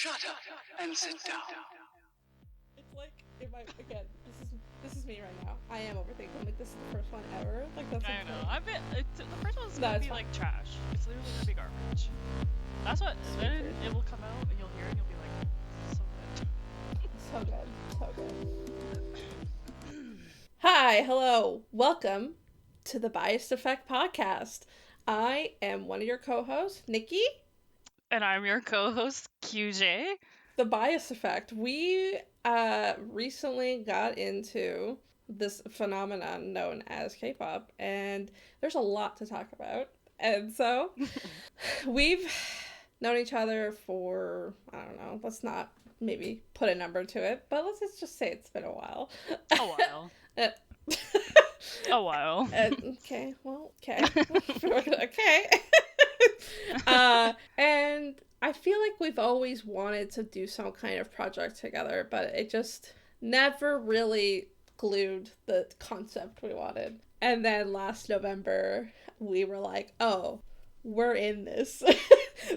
Shut up and sit down. It's like, again, this is me right now. I am overthinking. Like, this is the first one ever. Like, that's I know. The first one's gonna be fine. like trash. It's literally gonna be garbage. That's what. Then it will come out and you'll hear it and you'll be like, so good. So good. Hi, hello, welcome to the Biased Effect podcast. I am one of your co-hosts, Nikki. And I'm your co-host, QJ. The Bias Effect. We recently got into this phenomenon known as Kpop, and there's a lot to talk about. And so we've known each other for, I don't know, let's not maybe put a number to it, but let's just say it's been a while. A while. A while. Okay, well, okay. Okay. And I feel like we've always wanted to do some kind of project together, but it just never really glued the concept we wanted. And then last November, we were like, oh, we're in this.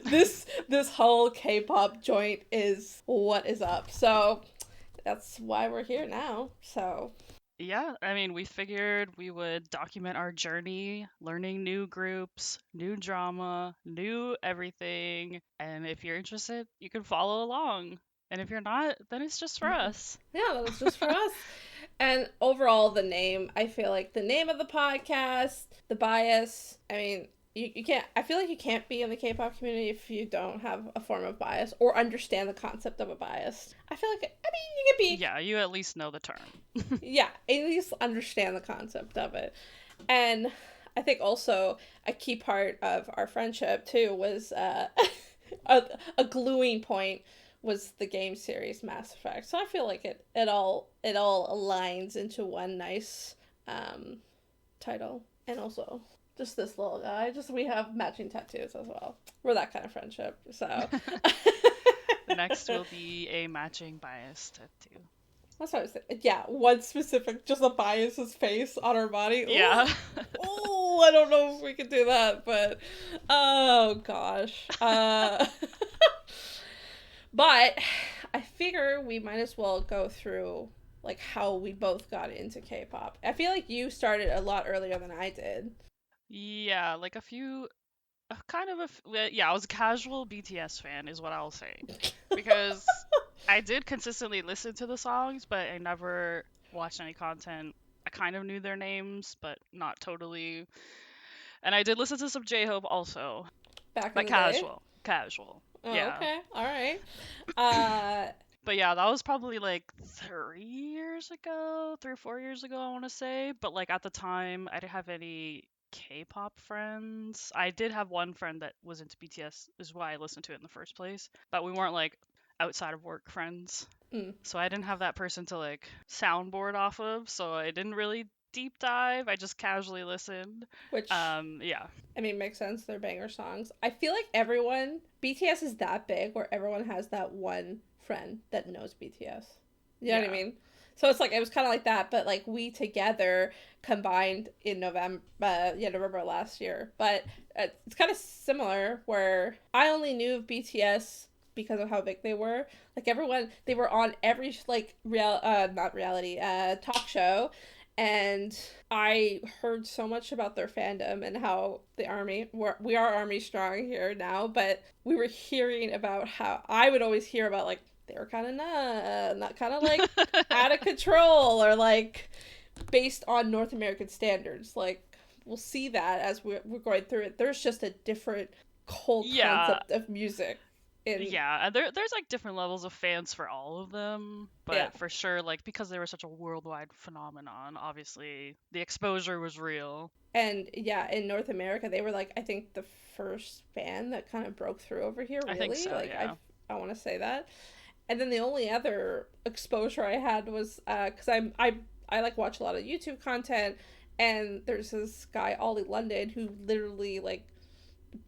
This whole K-pop joint is what is up. So that's why we're here now. So Yeah, I mean, we figured we would document our journey, learning new groups, new drama, new everything. And if you're interested, you can follow along. And if you're not, then it's just for us. yeah, that's just for us. And overall, the name, I feel like the name of the podcast, the bias, I mean, you can't, I feel like you can't be in the K-pop community if you don't have a form of bias or understand the concept of a bias. I feel like, I mean, you could be... Yeah, you at least know the term. Yeah, at least understand the concept of it. And I think also a key part of our friendship, too, was a gluing point was the game series Mass Effect. So I feel like it all aligns into one nice title. And also just this little guy. Just we have matching tattoos as well. We're that kind of friendship. So Next will be a matching bias tattoo. that's what I was saying. Yeah, one specific, just a bias's face on our body. Ooh. Yeah. Oh, I don't know if we could do that, but oh gosh. But I figure we might as well go through like how we both got into K-pop. I feel like you started a lot earlier than I did. Yeah, like I was a casual BTS fan is what I'll say. Because I did consistently listen to the songs, but I never watched any content. I kind of knew their names, but not totally. And I did listen to some J-Hope also. Back in But the day. casual. Oh, Yeah. okay. All right. But yeah, that was probably like 3 or 4 years ago, I want to say. But like at the time, I didn't have any K-pop friends. I did have one friend that was into BTS, is why I listened to it in the first place. But we weren't like outside of work friends. So I didn't have that person to like soundboard off of. So I didn't really deep dive. I just casually listened. Which Yeah. I mean, makes sense. They're banger songs. I feel like BTS is that big where everyone has that one friend that knows BTS. You know what I mean? So it's like, it was kind of like that, but like we together combined in November last year. But it's kind of similar where I only knew of BTS because of how big they were. Like everyone, they were on every like talk show. And I heard so much about their fandom and how the army, we are army strong here now, but we were hearing about how, I would always hear about like, they were kind of not kind of like out of control or like based on North American standards. Like we'll see that as we're going through it. There's just a different concept of music. Yeah, there's like different levels of fans for all of them, but for sure, like because they were such a worldwide phenomenon, obviously the exposure was real. And yeah, in North America, they were like, I think the first band that kind of broke through over here. Really, I think so, like yeah. I want to say that. And then the only other exposure I had was because I like watch a lot of YouTube content, and there's this guy Ollie London who literally like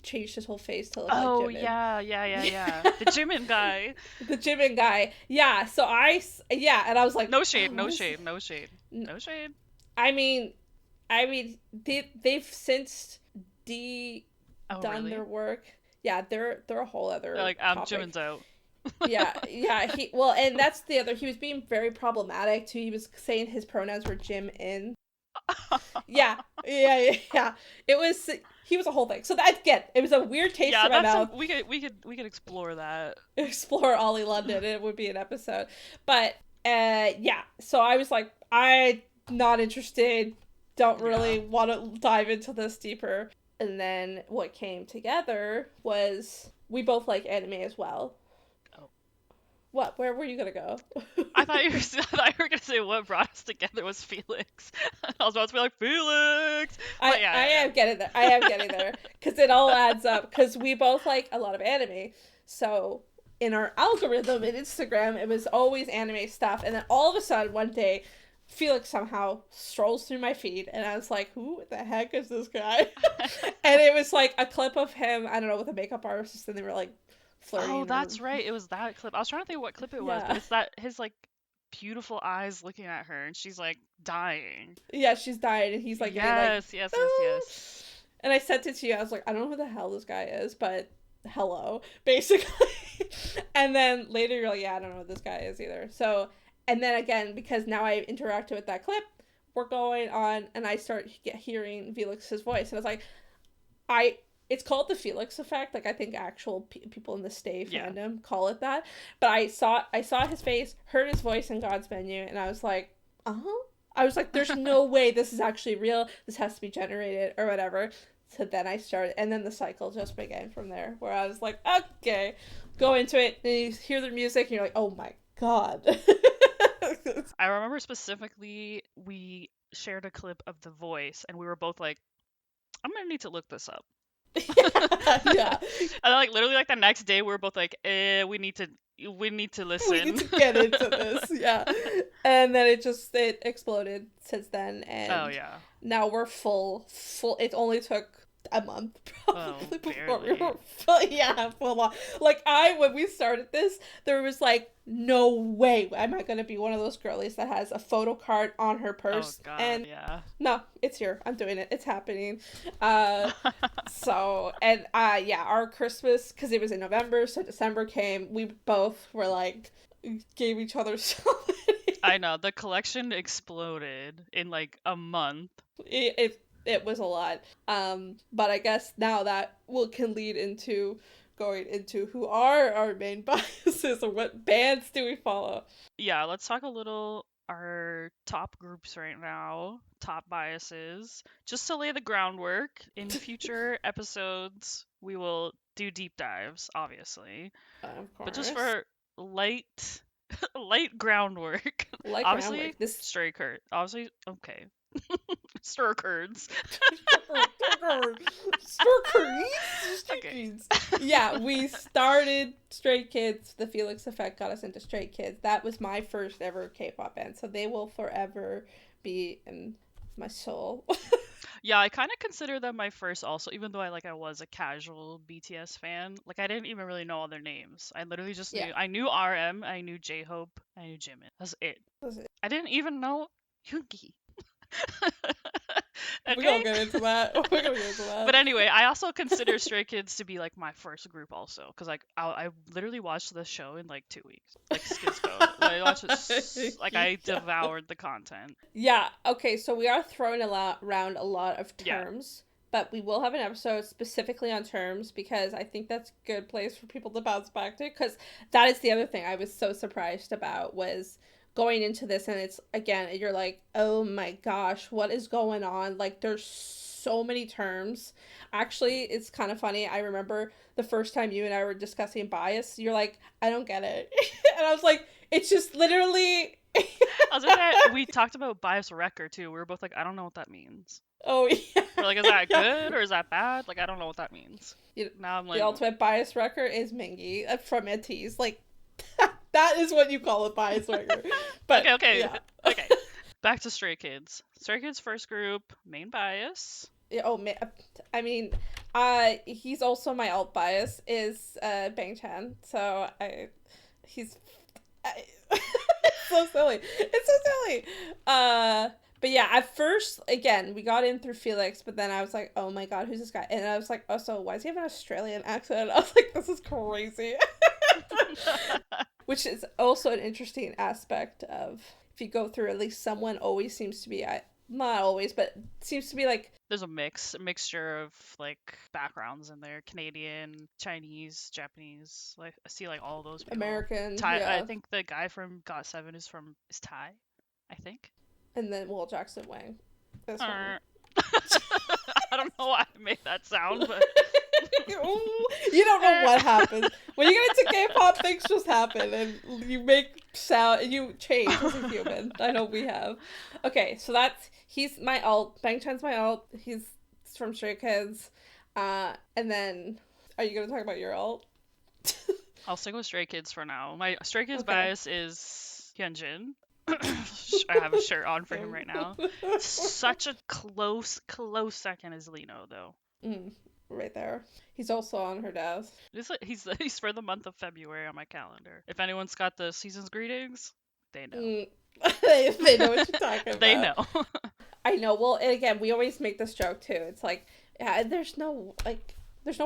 changed his whole face to look like Jimin. Oh yeah. The Jimin guy. The Jimin guy. Yeah. So and I was like, no shade. I mean, they've since done really? their work. Yeah, they're a whole other. They're like, topic. Jimin's out. Yeah. And that's the other. He was being very problematic too. He was saying his pronouns were Jim in. Yeah. It was. He was a whole thing. So that again, it was a weird taste Yeah, in my that's mouth. we could explore that. Explore Ollie London. It would be an episode, but yeah. So I was like, I not interested. Don't really want to dive into this deeper. And then what came together was we both like anime as well. Oh. What? Where were you gonna go? I thought you were gonna say what brought us together was Felix. I was about to be like Felix, but yeah, I am getting there. I am getting there because it all adds up. Because we both like a lot of anime, so in our algorithm in Instagram, it was always anime stuff. And then all of a sudden, one day, Felix somehow strolls through my feed, and I was like, "Who the heck is this guy?" And it was like a clip of him. I don't know, with a makeup artist, and they were like flirting. Oh, that's right. It was that clip. I was trying to think what clip it was, but it's that his like beautiful eyes looking at her, and she's like dying. Yeah, she's dying, and he's like, yes, getting, like, yes. And I sent it to you. I was like, I don't know who the hell this guy is, but hello, basically. And then later you're like, yeah, I don't know who this guy is either. So, and then again, because now I interacted with that clip, we're going on, and I start hearing Felix's voice, and I was like, it's called the Felix effect. Like, I think actual people in the Stay fandom call it that. But I saw his face, heard his voice in God's Menu, and I was like, I was like, there's no way this is actually real. This has to be generated or whatever. So then I started, and then the cycle just began from there, where I was like, okay, go into it, and you hear the music, and you're like, oh my god. I remember specifically we shared a clip of the voice, and we were both like, I'm gonna need to look this up. Yeah. And then, like, literally, like, the next day, we were both like, we need to listen. We need to get into this, yeah. And then it exploded since then, and oh yeah, now we're full. It only took a month probably before we were full on. Like, when we started this, there was like no way am I gonna be one of those girlies that has a photo card on her purse. Oh god, and yeah. No, it's here. I'm doing it. It's happening. So, and yeah, our Christmas, because it was in November, so December came, we both were like, gave each other so many. I know, the collection exploded in like a month. It was a lot. But I guess now that can lead into going into who are our main biases, or what bands do we follow. Yeah, let's talk a little our top groups right now, top biases. Just to lay the groundwork, in future episodes, we will do deep dives, obviously. Of course. But just for light groundwork. Obviously, Stray Kurds. Obviously, okay. Stir curds. Okay. Yeah, we started Stray Kids. The Felix effect got us into Stray Kids. That was my first ever K-pop band, so they will forever be in my soul. Yeah, I kind of consider them my first also, even though I was a casual BTS fan. Like, I didn't even really know all their names. I literally just knew RM, I knew J-Hope, I knew Jimin. That's it. I didn't even know Yoongi. Okay? We're gonna get into that. But anyway, I also consider Stray Kids to be like my first group also, because like I literally watched the show in like 2 weeks, like Skizbo. I watched it, like I devoured the content. Yeah. Okay. So we are throwing around a lot of terms, but we will have an episode specifically on terms, because I think that's a good place for people to bounce back to. Because that is the other thing I was so surprised about, was going into this, and it's, again, you're like, oh my gosh, what is going on? Like, there's so many terms. Actually, it's kind of funny. I remember the first time you and I were discussing bias, you're like, I don't get it. And I was like, it's just literally... I was gonna say, we talked about bias wrecker too. We were both like, I don't know what that means. Oh, yeah. We're like, is that good or is that bad? Like, I don't know what that means. Now I'm like... The ultimate bias wrecker is Mingy from Ateez. Like... That is what you call a bias wrecker. But okay. Yeah. Okay. Back to Stray Kids. Stray Kids first group, main bias. I mean, he's also my alt bias, is Bang Chan. So he's so silly. It's so silly. But yeah, at first, again, we got in through Felix, but then I was like, oh my god, who's this guy? And I was like, oh, so why does he have an Australian accent? I was like, this is crazy. Which is also an interesting aspect of, if you go through, at least someone always seems to be, not always, but seems to be like There's a mixture of like backgrounds in there: Canadian, Chinese, Japanese. Like I see like all those people. American, Thai. I yeah. think the guy from GOT7 is Thai. I think. And then Will Jackson Wang. That's from. I don't know why I made that sound, but You don't know what happens. When you get into K-pop, things just happen, and you make sound, and you change as a human. I know we have. Okay, so he's my alt. Bang Chan's my alt. He's from Stray Kids. And then, are you gonna talk about your alt? I'll stick with Stray Kids for now. My Stray Kids Okay. bias is Hyunjin. I have a shirt on for him right now. Such a close second is Lino, though. Right there. He's also on her desk. He's for the month of February on my calendar. If anyone's got the season's greetings, they know. They know what you're talking about. They know. I know. Well, and again, we always make this joke too. It's like, yeah, there's no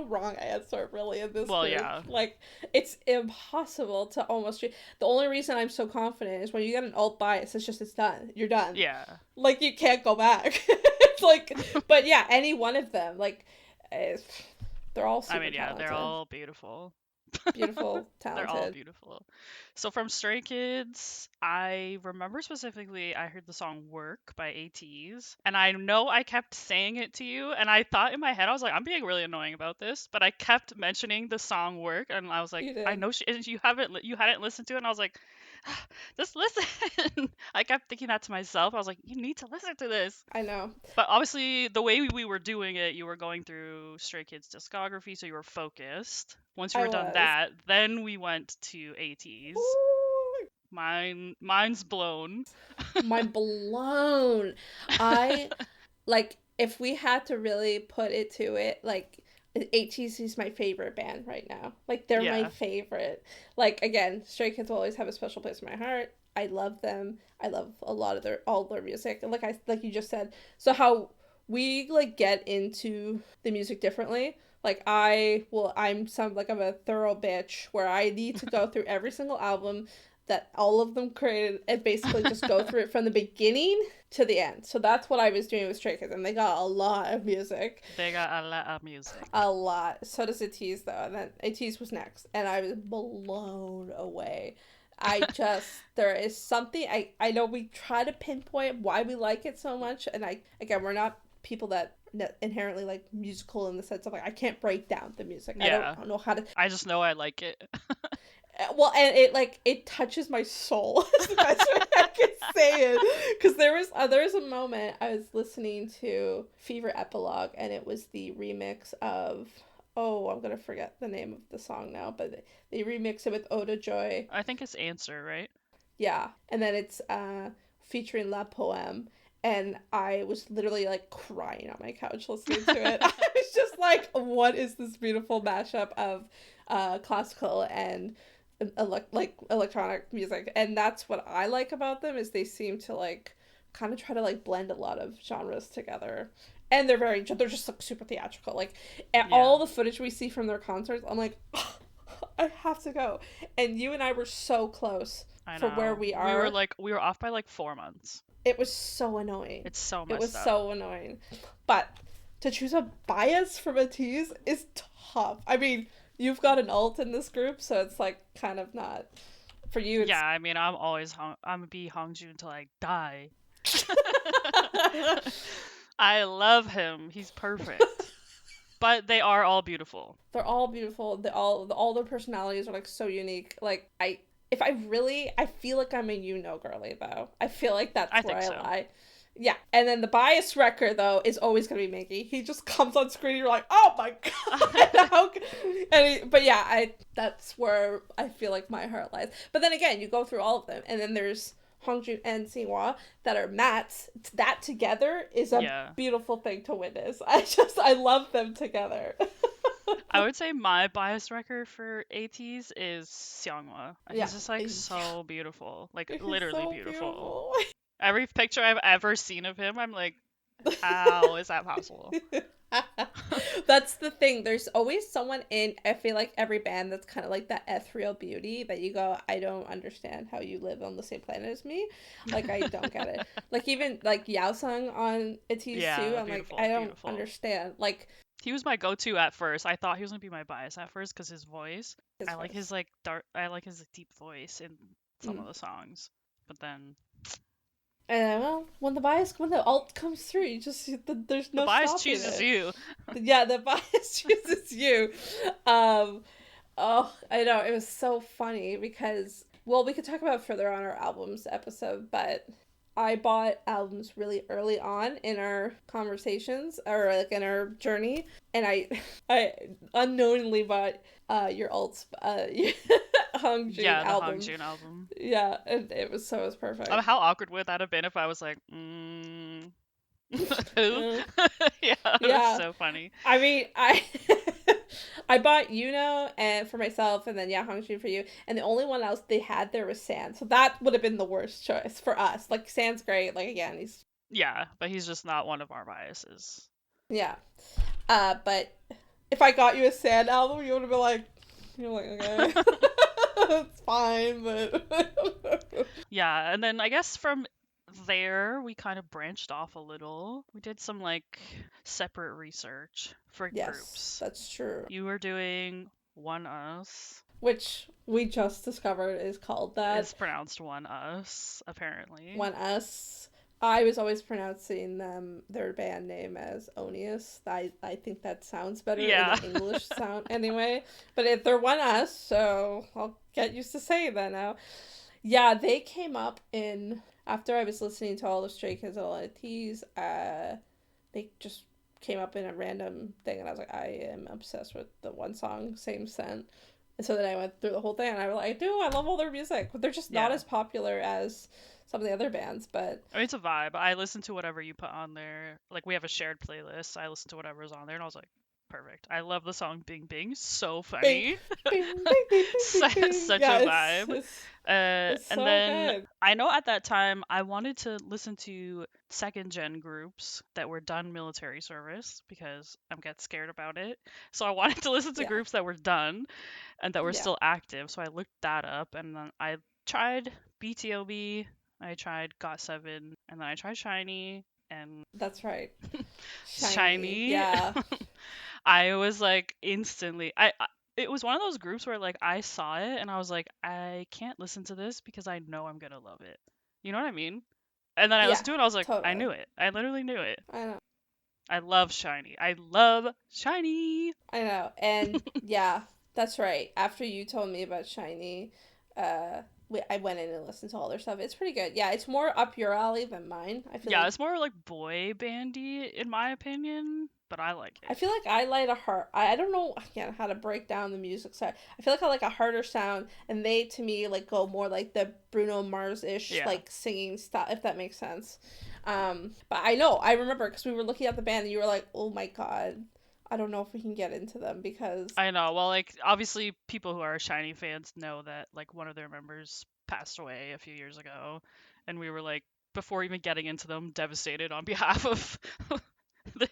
wrong answer really in this. Well, group. yeah. Like, it's impossible to almost. The only reason I'm so confident is when you get an alt bias, it's done. You're done. Yeah. Like, you can't go back. It's like, but yeah, any one of them, like, they're all super talented. They're all beautiful. Beautiful, talented. They're all beautiful. So from Stray Kids, I remember specifically I heard the song Work by Ateez. And I know I kept saying it to you, and I thought in my head, I was like, I'm being really annoying about this, but I kept mentioning the song Work, and I was like, I know you hadn't listened to it, and I was like, just listen. I kept thinking that to myself. I was like, you need to listen to this. I know. But obviously, the way we were doing it, you were going through Stray Kids discography, so you were focused. Once you were done that, then we went to Ateez. Mine's blown. Mind blown. I, like, if we had to really put it to it, like, Ateez is my favorite band right now. Like, they're my favorite. Like, again, Stray Kids will always have a special place in my heart. I love them. I love a lot of all their music. And like you just said, so how we like get into the music differently. Like, I'm a thorough bitch where I need to go through every single album that all of them created and basically just go through it from the beginning to the end. So that's what I was doing with Stray Kids, and they got a lot of music. They got a lot of music. A lot. So does Ateez, though. And then Ateez was next, and I was blown away. There is something, I know we try to pinpoint why we like it so much, and we're not people that inherently like musical in the sense of like, I can't break down the music. Yeah. I don't know how to. I just know I like it. Well, and it touches my soul. Is the best way I can say it. Because there was a moment I was listening to Fever Epilogue, and it was the remix of, I'm gonna forget the name of the song now, but they remix it with Oda Joy. I think it's Answer, right? Yeah, and then it's featuring La Poeme, and I was literally like crying on my couch listening to it. I was just like, what is this beautiful mashup of classical and electronic music? And that's what I like about them, is they seem to like kind of try to like blend a lot of genres together. And they're just like super theatrical. Like, all the footage we see from their concerts, I'm like, oh, I have to go. And you and I were so close for where we are. We were off by like 4 months. It was so annoying. It's so messed up. It was so annoying. But to choose a bias from Ateez is tough. I mean, you've got an alt in this group, so it's like kind of not for you. Yeah, I mean, I'm gonna be Hongju until I die. I love him. He's perfect. But they are all beautiful. They're all beautiful. All their personalities are like so unique. Like, I feel like I'm a girly though. I feel like that's where I lie. Yeah. And then the bias wrecker though is always gonna be Mickey. He just comes on screen and you're like, oh my god. That's where I feel like my heart lies. But then again, you go through all of them, and then there's Hongjoong and Singhwa that are mattes. That together is a beautiful thing to witness. I love them together. I would say my bias wrecker for Ateez is Seonghwa. He's just like so beautiful. Like, literally so beautiful. Every picture I've ever seen of him, I'm like, How is that possible? That's the thing. There's always someone in, I feel like, every band that's kind of like that ethereal beauty that you go, I don't understand how you live on the same planet as me. Like, I don't get it. Like, even like Yao Sung on Ateez too. Yeah, I'm like, beautiful, I don't beautiful. understand. Like, He was my go-to at first. I thought he was gonna be my bias at first because his voice. his I like his voice. like dark. I like his deep voice in some Mm. of the songs. But then And well, when the alt comes through, there's the no bias stopping chooses it. you. Yeah, the bias chooses you. Um, oh, I know it was so funny because well, we could talk about it further on our albums episode, but I bought albums really early on in our conversations or like in our journey, and I unknowingly bought your alt's Hung Jun Yeah, the Hong album. Jun album. Yeah, and it was perfect. How awkward would that have been if I was like, who? Uh, Yeah, it was yeah, so funny. I mean, I I bought Yuno and for myself, and then yeah, Hongju for you. And the only one else they had there was San, so that would have been the worst choice for us. Like San's great, like again, he's Yeah, but he's just not one of our biases. yeah. But if I got you a San album, you would have been like, you're like okay, it's fine, but Yeah, and then I guess from there we kind of branched off a little. We did some like separate research for yes, groups. that's true. You were doing One Us. Which we just discovered is called that. It's pronounced One Us, apparently. One Us. I was always pronouncing their band name as Onius. I think that sounds better Yeah. in the English sound anyway. But if they're One Us, so I'll get used to saying that now. Yeah, they came up in after I was listening to all the Stray Kids and all the Ateez, they just came up in a random thing and I was like, I am obsessed with the one song, Same Scent. And so then I went through the whole thing and I was like, I do, I love all their music. But they're just not Yeah. as popular as some of the other bands, but I mean, it's a vibe. I listen to whatever you put on there. Like, we have a shared playlist. I listen to whatever's on there, and I was like, perfect. I love the song Bing Bing. So bing, funny. bing, bing, bing, bing, bing, bing. Such Yeah, a vibe. it's And so then good. I know at that time I wanted to listen to second gen groups that were done military service because I'm get scared about it. So I wanted to listen to Yeah, groups that were done and that were yeah, still active. So I looked that up and then I tried BTOB, I tried GOT7, and then I tried Shiny and that's right. Shiny, Shiny. yeah. I was like instantly it was one of those groups where like I saw it and I was like I can't listen to this because I know I'm going to love it. You know what I mean? And then I Yeah, listened to it and I was like I totally. knew it. I literally knew it. I know. I love Shiny. I love Shiny. I know. And yeah, that's right. After you told me about Shiny, I went in and listened to all their stuff. It's pretty good. Yeah, it's more up your alley than mine. Yeah, it's more like boy bandy in my opinion, but I like I it. feel like I like a hard. I don't know again how to break down the music side. I feel like I like a harder sound, and they to me like go more like the Bruno Mars ish Yeah. like singing style, if that makes sense. But I know I remember because we were looking at the band, and you were like, "Oh my god, I don't know if we can get into them because I know. Well, like obviously people who are Shiny fans know that like one of their members passed away a few years ago, and we were like before even getting into them devastated on behalf of the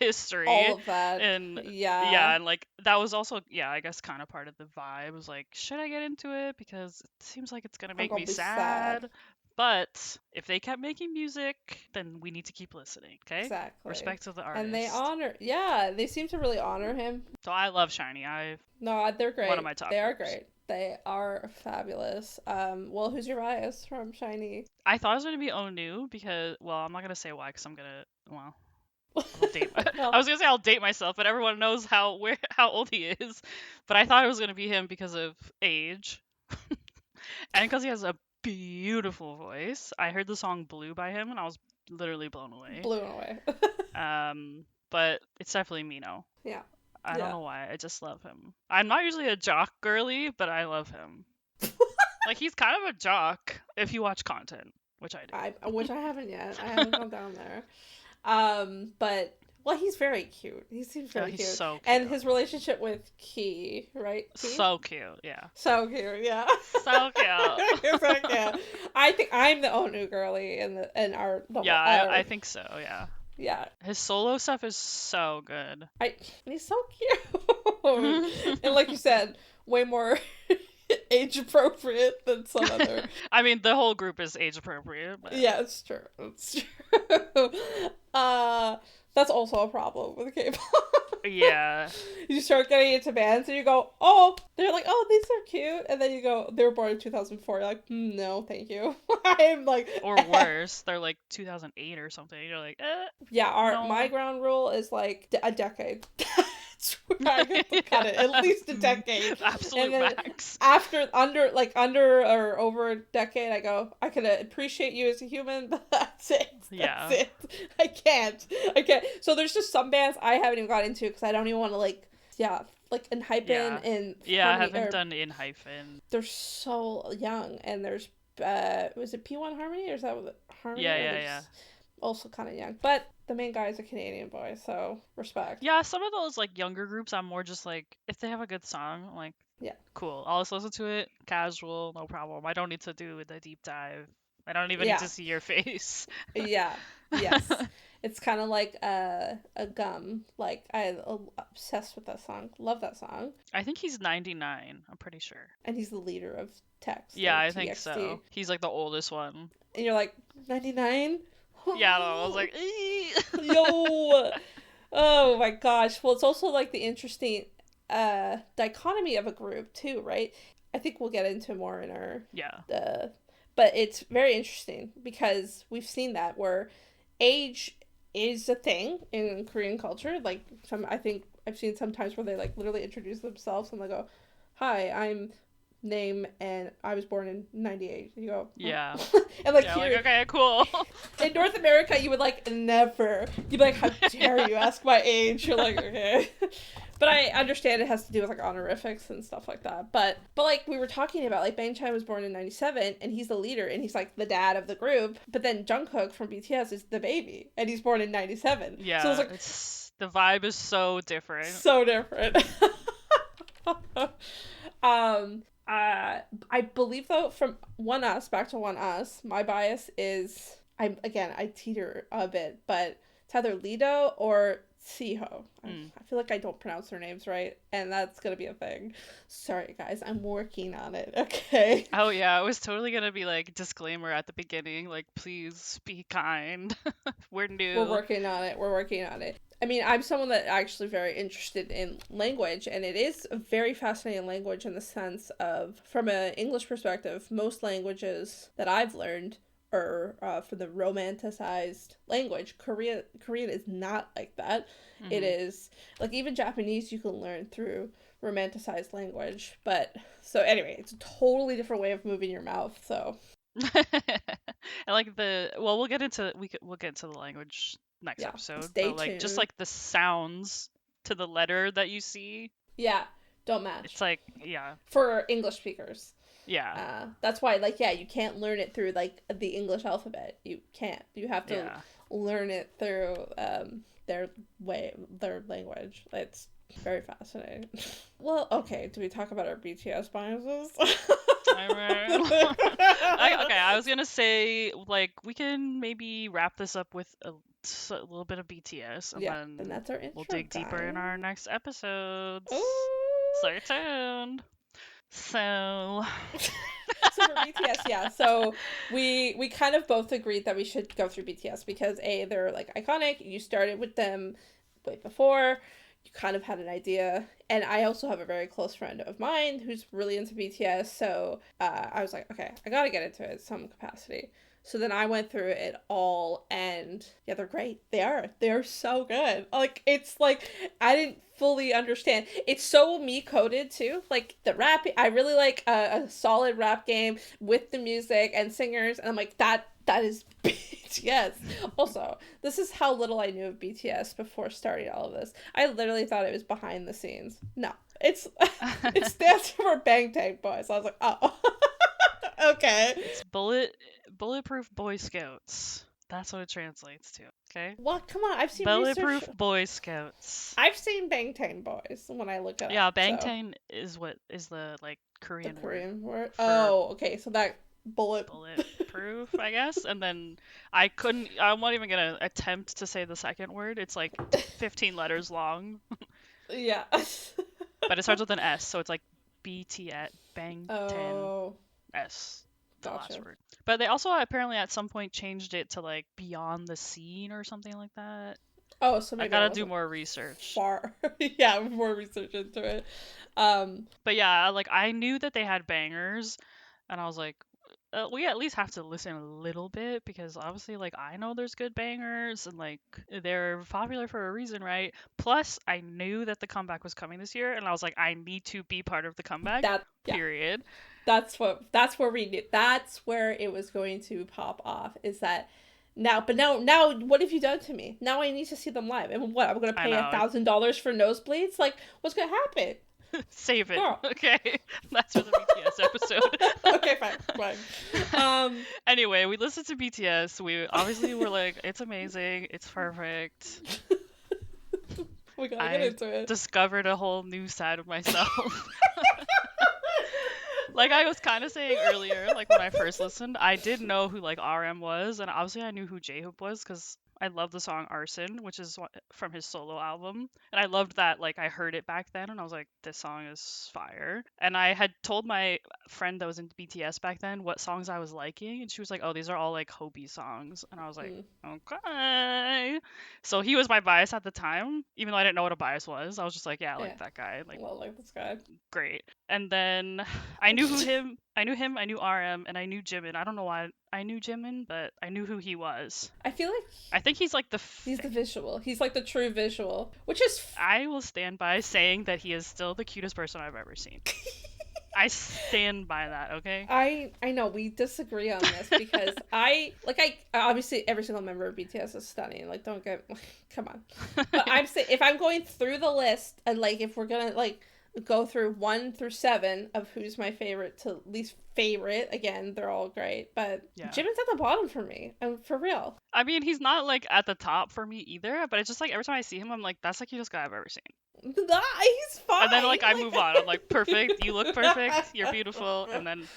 all history. of that, And yeah, yeah, and like that was also yeah, I guess kind of part of the vibe. Was like, should I get into it because it seems like it's going to I'm make gonna me be sad." sad. But if they kept making music, then we need to keep listening, okay? Exactly. Respect to the And they artist. honor, yeah, they seem to really honor him. So I love Shiny. No, they're One of great. my top They are groups. great. They are fabulous. Well, who's your bias from Shiny? I thought it was gonna be Onu because, well, I'm not gonna say why because I'm gonna, well, I'll date. I Well, was gonna say I'll date myself, but everyone knows how old he is. But I thought it was gonna be him because of age and because he has a beautiful voice. I heard the song "Blue" by him and I was literally blown away. blew away. But it's definitely Mino. Yeah, I don't yeah. know why. I just love him. I'm not usually a jock girly, but I love him. Like he's kind of a jock if you watch content, which I do. Which I haven't yet. I haven't gone down there. But well, he's very cute. He seems Yeah, very he's cute, so and cute. his relationship with Key, right? Key, So cute, yeah. so cute. Yeah. So cute. So cute. I think I'm the Onu girly in our Yeah, I think so, yeah. Yeah. His solo stuff is so good. And he's so cute. And like you said, way more age appropriate than some other. I mean, the whole group is age appropriate, but Yeah, it's true. It's true. That's also a problem with K-pop. yeah. You start getting into bands and you go, oh, they're like, oh, these are cute. And then you go, they were born in 2004. You're like, no, thank you. I'm like, Or worse, they're like 2008 or something. You're like, yeah, no. my ground rule is like a decade. That's where I have to cut it. At least a decade. Absolute And then max. after under or over a decade, I go, I can appreciate you as a human, but that's it. That's it. I can't. So there's just some bands I haven't even got into because I don't even want to like Enhypen and yeah, I haven't done Enhypen. They're so young, and there's was it P1 Harmony or is that Harmony? Yeah. Also kind of young, but the main guy is a Canadian boy, so respect. Yeah, some of those like younger groups, I'm more just like, if they have a good song, I'm like, yeah, cool, I'll just listen to it, casual, no problem. I don't need to do the deep dive. I don't even need to see your face. Yeah. Yes. It's kind of like a gum. Like, I'm obsessed with that song. Love that song. I think he's 99, I'm pretty sure. And he's the leader of Text. Yeah, I think so. He's like the oldest one. And you're like, 99? Yeah, I was like, yo! Oh my gosh. Well, it's also like the interesting dichotomy of a group too, right? I think we'll get into more in our... But it's very interesting because we've seen that where age is a thing in Korean culture. Like, I think I've seen sometimes where they like literally introduce themselves and they go, "Hi, I'm name and I was born in 98." You go, yeah. And like, yeah, here, like, okay, cool. in North America, you would like never. You'd be like, "How dare you ask my age?" You're like, okay. But I understand it has to do with like honorifics and stuff like that. But like we were talking about, like Bangchan was born in 97 and he's the leader and he's like the dad of the group. But then Jungkook from BTS is the baby and he's born in 97. Yeah. So it's like, the vibe is so different. So different. I believe though, from One Us, back to One Us, my bias is I teeter a bit, but it's either Lido or Siho. I feel like I don't pronounce their names right, and that's gonna be a thing. Sorry guys, I'm working on it. Okay. Oh yeah, it was totally gonna be like disclaimer at the beginning, like please be kind. We're new. We're working on it. I mean, I'm someone that actually very interested in language, and it is a very fascinating language in the sense of, from an English perspective, most languages that I've learned or for the romanticized language. Korean is not like that. Mm-hmm. It is like, even Japanese you can learn through romanticized language. But so anyway, it's a totally different way of moving your mouth. So I like we'll get into the language next episode. Stay but tuned. Just like the sounds to the letter that you see. Yeah, don't match. It's like for English speakers. Yeah. That's why, like, you can't learn it through, like, the English alphabet. You can't. You have to learn it through their language. It's very fascinating. Well, okay, do we talk about our BTS biases? I was gonna say, like, we can maybe wrap this up with a little bit of BTS, and then that's our intro, we'll dig deeper in our next episodes. Ooh. Stay tuned. So for BTS, so we kind of both agreed that we should go through BTS because they're like iconic. You started with them way before. You kind of had an idea, and I also have a very close friend of mine who's really into BTS, so I was like, okay, I gotta get into it in some capacity. So then I went through it all, and yeah, they're great. They're so good. Like, it's like, I didn't fully understand. It's so me coded too. Like, the rap, I really like a solid rap game with the music and singers, and I'm like, that is BTS. Also, this is how little I knew of BTS before starting all of this. I literally thought it was behind the scenes. No, it stands for Bangtan Boys. I was like, oh. Okay. It's Bulletproof Boy Scouts. That's what it translates to. Okay. Well, come on, I've seen Bulletproof Boy Scouts. I've seen Bangtan Boys when I look at it. Yeah, Bangtan is what is the like Korean word. Oh, okay. So that bullet. proof, I guess. And then I'm not even gonna attempt to say the second word. It's like 15 letters long, Yeah. but it starts with an S, so it's like BTS, Bang Ten Oh, S, the last gotcha. word. But they also apparently at some point changed it to like Beyond the Scene or something like that. Oh, so I maybe I gotta do wasn't more research. far. Yeah, more research into it. Um, But yeah, like I knew that they had bangers, and I was like, we at least have to listen a little bit because obviously, like I know there's good bangers and like they're popular for a reason, right? Plus, I knew that the comeback was coming this year, and I was like, I need to be part of the comeback. yeah, Period. that's where we knew, that's where it was going to pop off, is that now what have you done to me? Now I need to see them live. And what, I'm gonna I pay know. $1,000 for nosebleeds? Like, what's gonna happen? Save it. Girl. Okay, that's for the BTS episode. Okay, fine. Anyway, we listened to BTS. We obviously were like, it's amazing, it's perfect. We gotta get I into it. discovered a whole new side of myself. Like I was kind of saying earlier, like when I first listened, I did know who like RM was, and obviously I knew who J-Hope was because I love the song Arson, which is from his solo album, and I loved that. Like I heard it back then, and I was like, this song is fire. And I had told my friend that was into BTS back then what songs I was liking, and she was like, oh, these are all like Hobie songs, and I was like, okay. So he was my bias at the time, even though I didn't know what a bias was. I was just like, yeah, I like that guy, like Well, like this guy. great. And then I knew him, I knew RM, and I knew Jimin. I don't know why I knew Jimin, but I knew who he was. I feel like I think he's like he's the visual. He's like the true visual, which is I will stand by saying that he is still the cutest person I've ever seen. I stand by that, okay? I know we disagree on this because I obviously every single member of BTS is stunning. Like, don't get come on. But I'm saying, if I'm going through the list and like if we're gonna like go through 1 through 7 of who's my favorite to least favorite, again, they're all great, but Yeah. Jimin's at the bottom for me. And for real. I mean, he's not like at the top for me either, but it's just like every time I see him, I'm like, that's the cutest guy I've ever seen. Nah, he's fine. And then like I move on. I'm like, perfect. You look perfect. You're beautiful. And then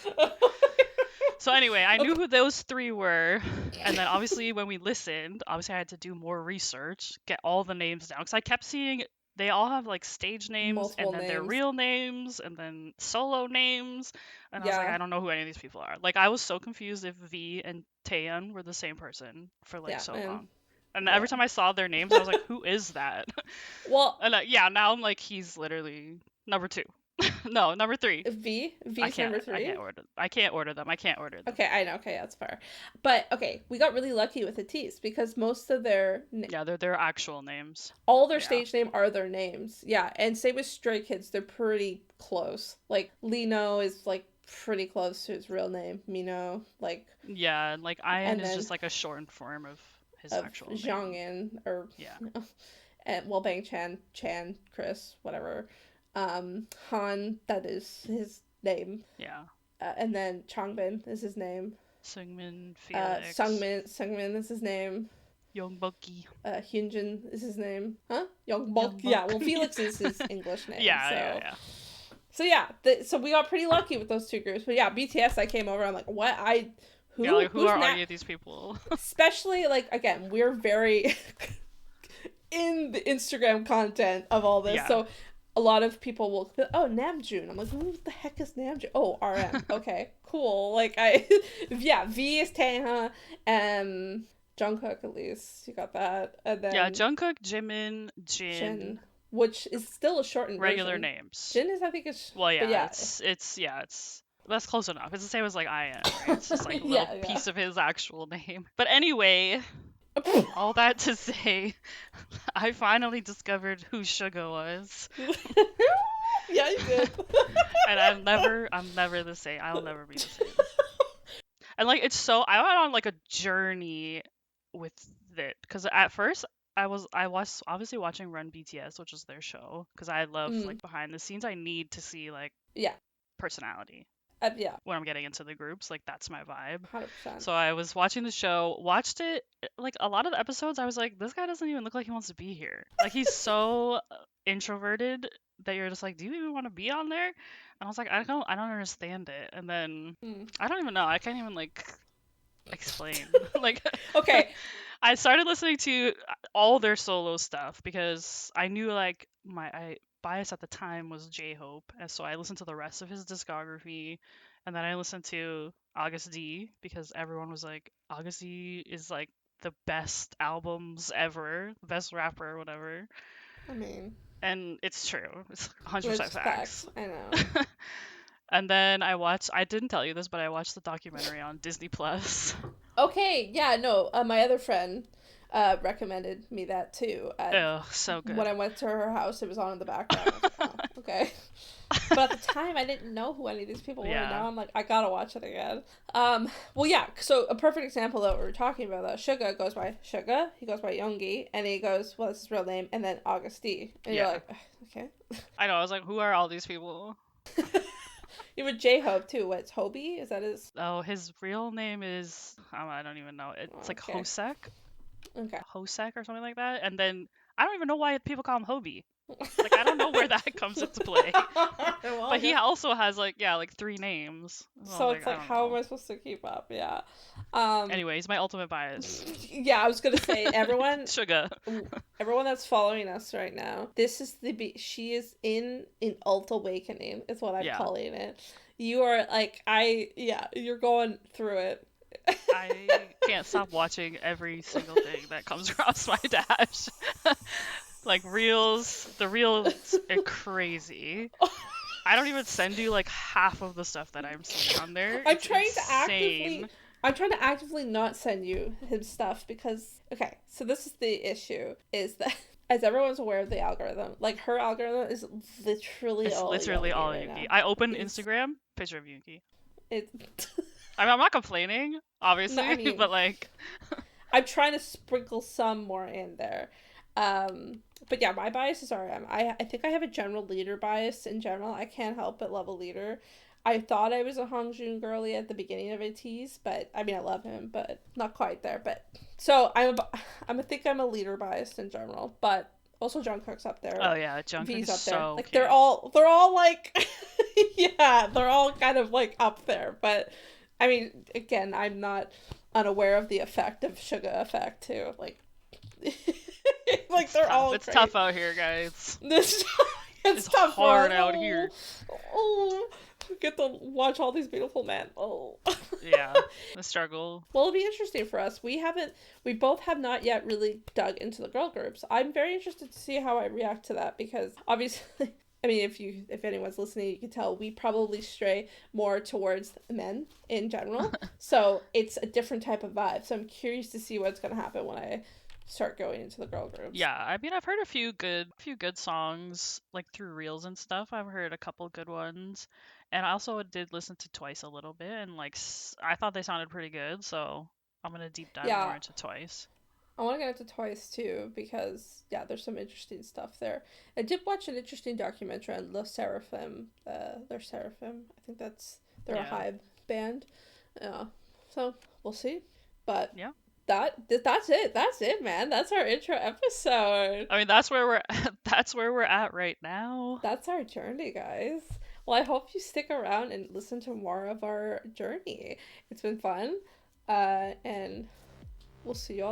so anyway, I knew who those 3 were, and then obviously when we listened, obviously I had to do more research, get all the names down, because I kept seeing they all have like stage names, Multiple and then their names. real names, and then solo names, and I was like, Yeah. I don't know who any of these people are. Like I was so confused if V and Taeyeon were the same person for like so long. And every time I saw their names, I was like, who is that? Well, And yeah, now I'm like, he's literally number 2. No, number 3. V's number 3. I can't order them. Okay, I know. Okay, that's fair. But okay, we got really lucky with Ateez because most of their Yeah, they're their actual names. All their stage name are their names. Yeah, and same with Stray Kids, they're pretty close. Like Lino is like pretty close to his real name. Mino, like yeah, like Ian is just like a shortened form of his actual name. Jongin, or yeah, and well, Bang Chan, Chris, whatever. Han, that is his name. Yeah. And then Changbin is his name. Seungmin, Felix. Seungmin is his name. Youngbokki. Hyunjin is his name. Huh? Youngbok. Yeah, well, Felix is his English name. Yeah. So yeah, so we got pretty lucky with those 2 groups. But yeah, BTS, I came over, I'm like, what? Who are any of these people? Especially, like, again, we're very in the Instagram content of all this. Yeah. So a lot of people will, oh, Namjoon. I'm like, who the heck is Namjoon? Oh, RM. Okay, cool. Like, yeah, V is Taeha, Jungkook, at least. You got that. And then, yeah, Jungkook, Jimin, Jin. Which is still a shortened regular version. Names. Jin is, I think, it's... Well, yeah, it's that's close enough. It's the same as like Ian, right? It's just like a little piece of his actual name. But anyway, all that to say, I finally discovered who Suga was. Yeah, you did. And I'm never the same. I'll never be the same. And like it's so I went on like a journey with it because at first I was obviously watching Run BTS, which is their show, because I love like behind the scenes. I need to see like personality. Yeah. When I'm getting into the groups, like that's my vibe. 100%. So I was watching the show, watched it, like a lot of the episodes, I was like, this guy doesn't even look like he wants to be here. Like he's so introverted that you're just like, do you even want to be on there? And I was like, I don't understand it. And then I don't even know. I can't even like explain. Like, Okay. I started listening to all their solo stuff because I knew like my bias at the time was J-Hope, and so I listened to the rest of his discography, and then I listened to August D because everyone was like August D is like the best albums ever, best rapper, whatever, I mean, and it's true. It's 100% it's facts. facts. I know. And then I didn't tell you this, but I watched the documentary on Disney Plus. Okay, yeah, no, my other friend recommended me that too. Oh, so When good. I went to her house, it was on in the background. I was like, oh, okay. But at the time, I didn't know who any of these people were. Yeah. Now I'm like, I gotta watch it again. Well, yeah. So a perfect example that we were talking about, that Suga goes by Suga, he goes by Yoongi, and he goes, well, that's his real name, and then August D. And you're Yeah. like, okay. I know. I was like, who are all these people? You have J Hope too. What's Hobie? Is that his? Oh, his real name is I don't even know. It's like Okay. Hosek, Okay. Hosek or something like that. And then I don't even know why people call him Hobie. Like I don't know where that comes into play. Well, I But he guess. also has like yeah, like three names. So I So was it's like, I like, don't how am know. I supposed to keep up? Yeah. Um. Anyways, my ultimate bias. Yeah, I was gonna say Sugar. everyone that's following us right now. This is she is in alt awakening. Is what I'm Yeah. calling it. You are like you're going through it. I can't stop watching every single thing that comes across my dash. Like reels, the reels are crazy. I don't even send you like half of the stuff that I'm seeing on there. I'm It's trying to actively insane. I'm trying to actively not send you his stuff because okay, so this is the issue is that as everyone's aware of the algorithm, like her algorithm is literally It's all literally Youngie all right Yuki. now. I open It's Instagram, picture of Yuki. it I mean, I'm not complaining, no, I obviously, mean but like, I'm trying to sprinkle some more in there. But yeah, my bias is RM. I think I have a general leader bias in general. I can't help but love a leader. I thought I was a Hongjoong girly at the beginning of Ateez, but I mean I love him, but not quite there. But so I think I'm a leader biased in general, but also Jungkook's up there. oh yeah, Jungkook V's is up there. so Like cute. they're all like yeah, they're all kind of like up there. But I mean, again, I'm not unaware of the effect of Sugar effect too. Like like It's they're tough. all It's great. tough out here, guys. This it's It's tough for us. hard out here. Oh, get to watch all these beautiful men. Oh. Yeah, the struggle. Well, it'll be interesting for us. We both have not yet really dug into the girl groups. I'm very interested to see how I react to that because obviously, I mean, if anyone's listening, you can tell we probably stray more towards men in general. So it's a different type of vibe. So I'm curious to see what's gonna happen when I start going into the girl groups. Yeah, I mean, I've heard few good songs like through reels and stuff. I've heard a couple good ones, and I also did listen to Twice a little bit, and like I thought they sounded pretty good. So I'm gonna deep dive more Yeah, into Twice. I want to get into Twice too because yeah, there's some interesting stuff there. I did watch an interesting documentary on Le Seraphim. They're Seraphim. I think they're a Yeah, Hive band. Yeah, so we'll see. But yeah. that's it. That's it, man. That's our intro episode. I mean, that's where we're that's where we're at right now. That's our journey, guys. Well, I hope you stick around and listen to more of our journey. It's been fun. And we'll see you all